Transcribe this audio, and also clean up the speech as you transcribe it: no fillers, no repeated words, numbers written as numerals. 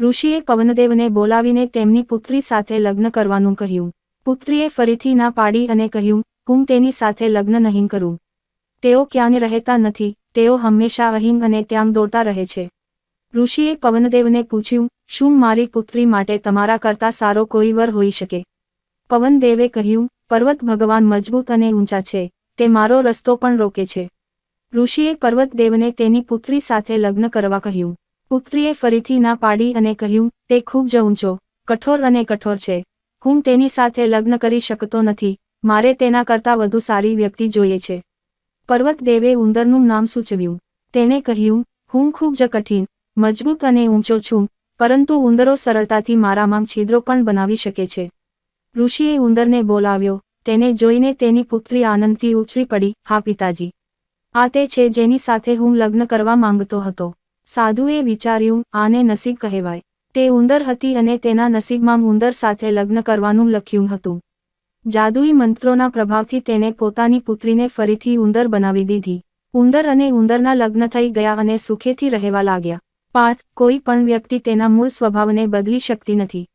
ઋષિએ પવનદેવને બોલાવીને તેમની પુત્રી સાથે લગ્ન કરવાનું કહ્યું. પુત્રીએ ફરીથી ના પાડી અને કહ્યું, હું તેની સાથે લગ્ન નહીં કરું. તેઓ ક્યાંય રહેતા નથી, તેઓ હંમેશા અહીં અને ત્યાં દોડતા રહે છે. ઋષિએ પવનદેવને પૂછ્યું, શું મારી પુત્રી માટે તમારા કરતાં સારો કોઈ વર હોઈ શકે? પવનદેવે કહ્યું, પર્વત ભગવાન મજબૂત અને ઊંચા છે, તે મારો રસ્તો પણ રોકે છે. ઋષિએ પર્વતદેવને તેની પુત્રી સાથે લગ્ન કરવા કહ્યું. પુત્રીએ ફરીથી ના પાડી અને કહ્યું, તે ખૂબ જ ઊંચો, કઠોર અને કઠોર છે. હું તેની સાથે લગ્ન કરી શકતો નથી, મારે તેના કરતાં વધુ સારી વ્યક્તિ જોઈએ છે. પર્વતદેવે ઉંદરનું નામ સૂચવ્યું. તેણે કહ્યું, હું ખૂબ જ કઠિન, મજબૂત અને ઊંચો છું, પરંતુ ઉંદરો સરળતાથી મારામાં છિદ્રો પણ બનાવી શકે છે. ઋષિએ ઉંદરને બોલાવ્યો. તેને જોઈને તેની પુત્રી આનંદથી ઉછળી પડી, હા પિતાજી, આ તે છે જેની સાથે હું લગ્ન કરવા માંગતો હતો. સાધુએ વિચાર્યું, આને નસીબ કહેવાય. તે ઉંદર હતી અને તેના નસીબમાં ઉંદર સાથે લગ્ન કરવાનું લખ્યું હતું. જાદુઈ મંત્રોના પ્રભાવથી તેણે પોતાની પુત્રીને ફરીથી ઉંદર બનાવી દીધી. ઉંદર અને ઉંદરના લગ્ન થઈ ગયા અને સુખેથી રહેવા લાગ્યા. પાઠ: કોઈ પણ વ્યક્તિ તેના મૂળ સ્વભાવને બદલી શકતી નથી.